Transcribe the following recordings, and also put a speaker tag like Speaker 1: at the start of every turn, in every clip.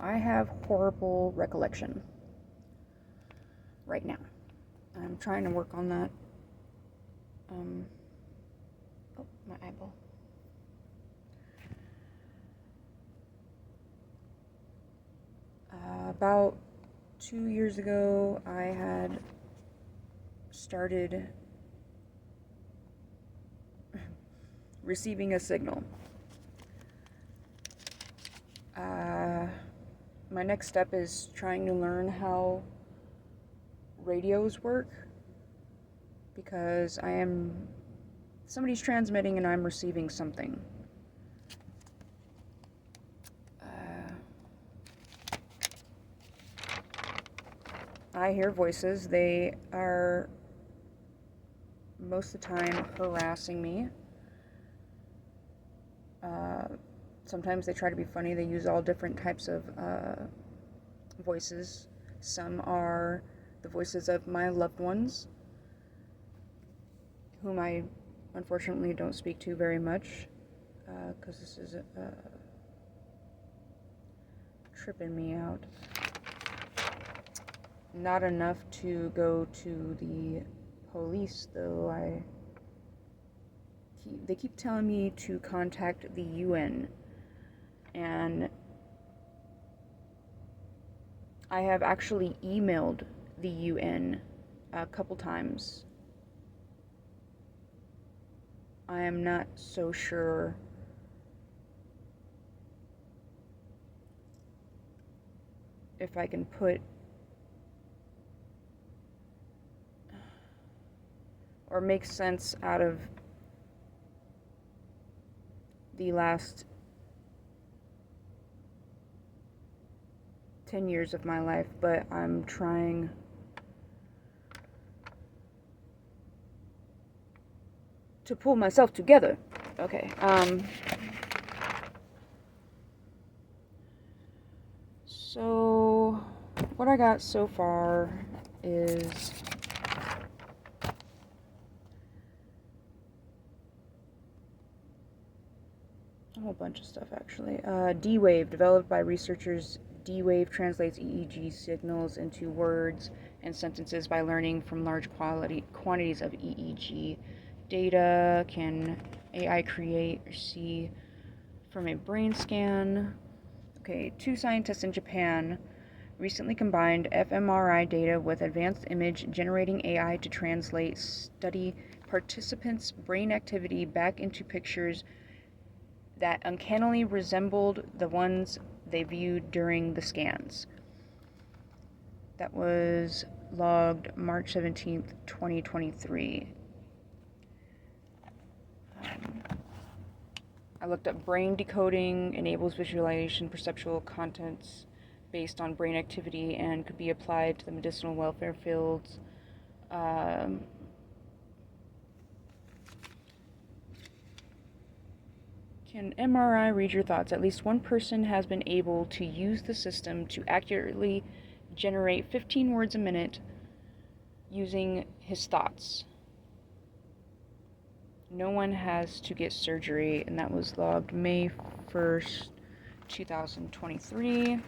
Speaker 1: I have horrible recollection right now. I'm trying to work on that. Oh, my eyeball. About 2 years ago, I had started receiving a signal. My next step is trying to learn how radios work, because somebody's transmitting and I'm receiving something. I hear voices. They are most of the time harassing me. Sometimes they try to be funny. They use all different types of voices. Some are the voices of my loved ones, whom I unfortunately don't speak to very much, because this is tripping me out. Not enough to go to the police, though. They keep telling me to contact the UN, and I have actually emailed the UN a couple times. I am not so sure if I can put or make sense out of the last 10 years of my life, but I'm trying to pull myself together. Okay, so what I got so far is a whole bunch of stuff, actually. D-Wave, developed by researchers. D-Wave translates EEG signals into words and sentences by learning from large quantities of EEG data. Can AI create or see from a brain scan? Okay, 2 scientists in Japan recently combined fMRI data with advanced image generating AI to translate study participants' brain activity back into pictures that uncannily resembled the ones they viewed during the scans. That was logged March 17th, 2023. I looked up brain decoding, enables visualization, perceptual contents based on brain activity, and could be applied to the medicinal welfare fields. Can MRI read your thoughts? At least one person has been able to use the system to accurately generate 15 words a minute using his thoughts. No one has to get surgery, and that was logged May 1st, 2023.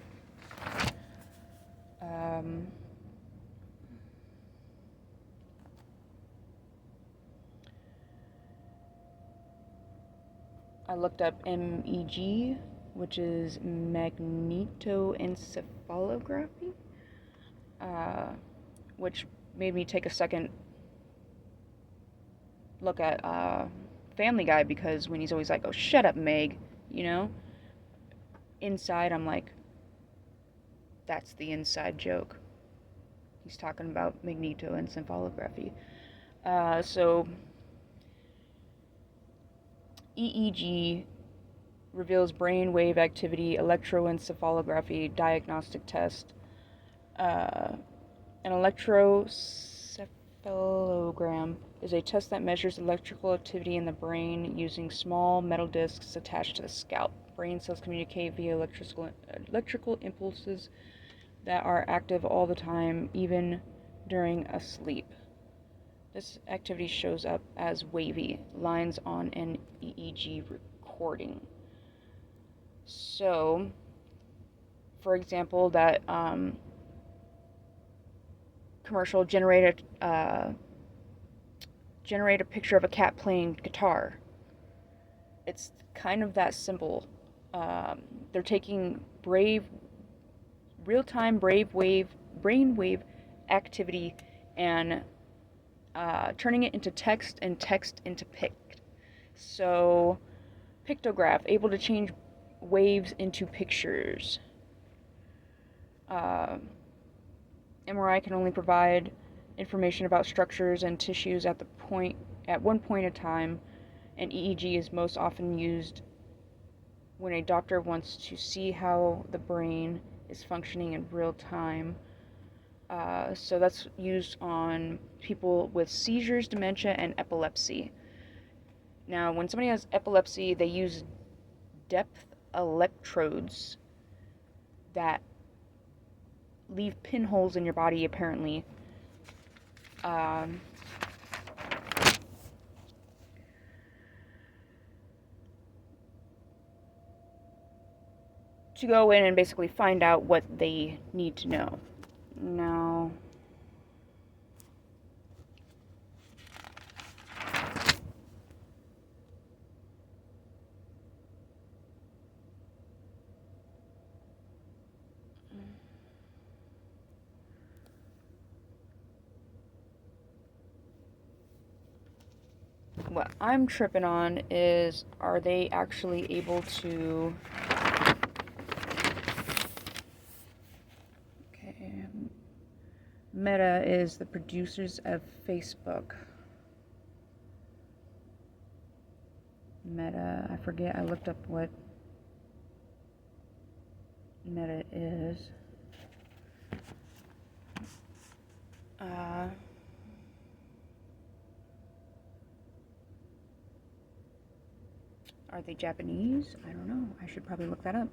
Speaker 1: I looked up MEG, which is magnetoencephalography, which made me take a second look at Family Guy, because when he's always like, "Oh, shut up, Meg," inside I'm like, that's the inside joke. He's talking about magnetoencephalography. So EEG reveals brain wave activity. Electroencephalography diagnostic test. An electroencephalogram is a test that measures electrical activity in the brain using small metal discs attached to the scalp. Brain cells communicate via electrical impulses that are active all the time, even during a sleep. This activity shows up as wavy lines on an EEG recording. So, for example, that commercial generate a picture of a cat playing guitar. It's kind of that simple. They're taking real-time brainwave activity and turning it into text and text into pict. So, pictograph, able to change waves into pictures. MRI can only provide information about structures and tissues at one point in time, and EEG is most often used when a doctor wants to see how the brain is functioning in real time. So that's used on people with seizures, dementia, and epilepsy. Now, when somebody has epilepsy, they use depth electrodes that leave pinholes in your body, apparently. To go in and basically find out what they need to know. Now, what I'm tripping on is, are they actually able to... Okay. Meta is the producers of Facebook. Meta, I forget, I looked up what Meta is. Are they Japanese? I don't know. I should probably look that up.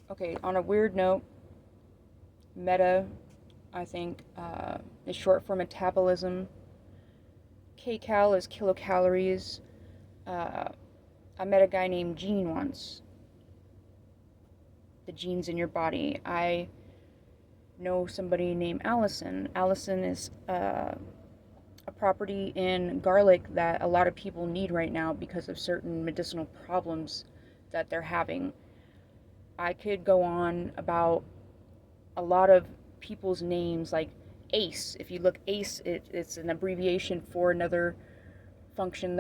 Speaker 1: Okay, on a weird note, Meta, I think, is short for metabolism. kcal is kilocalories. I met a guy named Gene once. The genes in your body. I know somebody named Allison. Allison is a property in garlic that a lot of people need right now because of certain medicinal problems that they're having. I could go on about a lot of people's names, like ACE. If you look ACE, it's an abbreviation for another function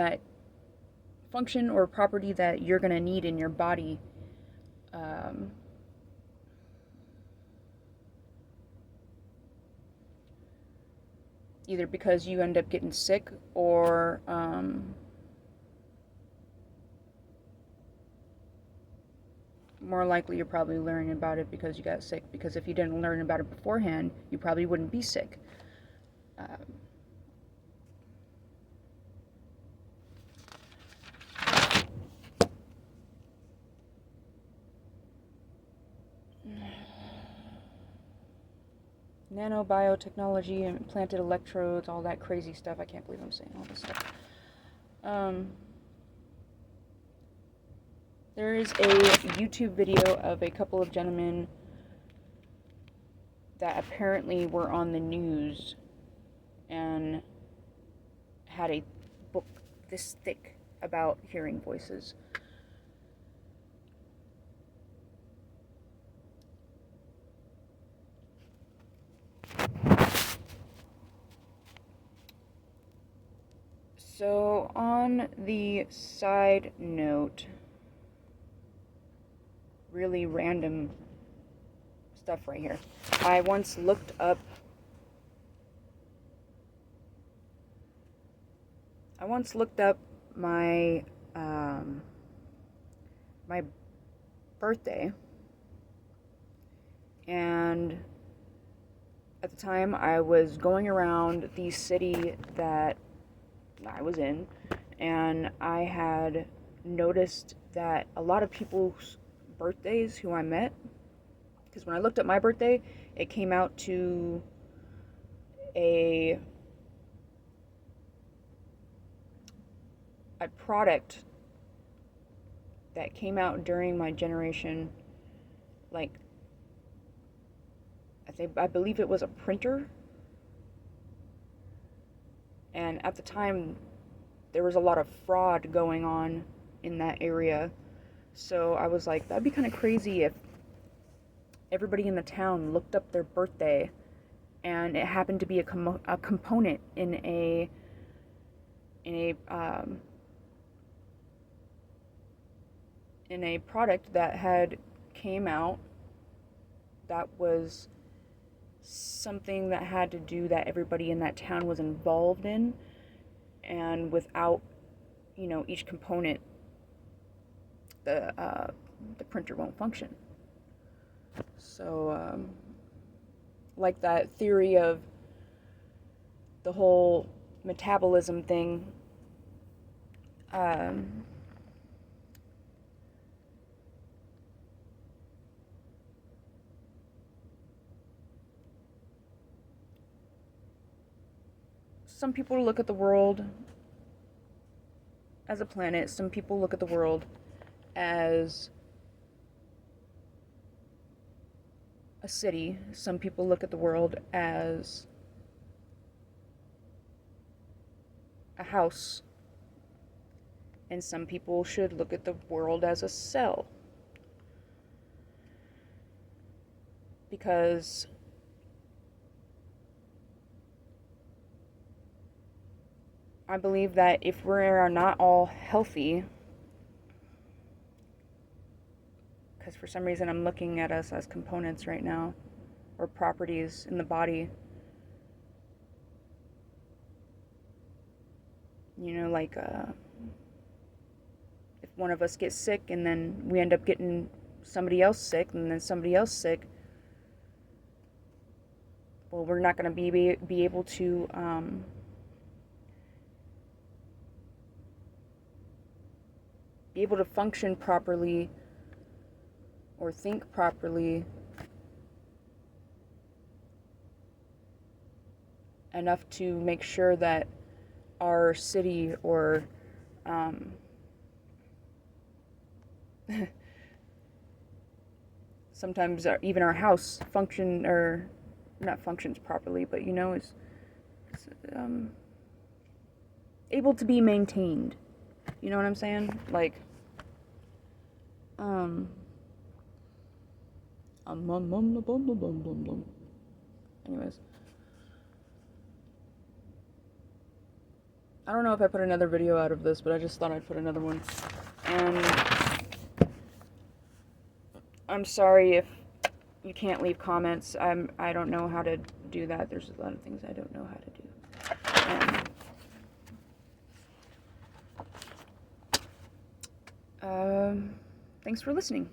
Speaker 1: or property that you're going to need in your body. Either because you end up getting sick or more likely you're probably learning about it because you got sick, because if you didn't learn about it beforehand, you probably wouldn't be sick. Nanobiotechnology, implanted electrodes, all that crazy stuff. I can't believe I'm saying all this stuff. There is a YouTube video of a couple of gentlemen that apparently were on the news and had a book this thick about hearing voices. So, on the side note, really random stuff right here. I once looked up my my birthday, and at the time I was going around the city that I was in, and I had noticed that a lot of people's birthdays who I met, because when I looked at my birthday, it came out to a a product that came out during my generation, like I believe it was a printer, and at the time there was a lot of fraud going on in that area. So I was like, that'd be kind of crazy if everybody in the town looked up their birthday and it happened to be a component in a product that had came out that was something that had to do that everybody in that town was involved in, and without, each component, the printer won't function. So like that theory of the whole metabolism thing, some people look at the world as a planet, some people look at the world as a city, some people look at the world as a house, and some people should look at the world as a cell. Because I believe that if we are not all healthy, because for some reason I'm looking at us as components right now, or properties in the body, like if one of us gets sick and then we end up getting somebody else sick and then somebody else sick, well, we're not going to be able to function properly or think properly enough to make sure that our city or sometimes even our house function, or not functions properly, but is able to be maintained. You know what I'm saying? Like, anyways, I don't know if I put another video out of this, but I just thought I'd put another one. And I'm sorry if you can't leave comments. I don't know how to do that. There's a lot of things I don't know how to do. Thanks for listening.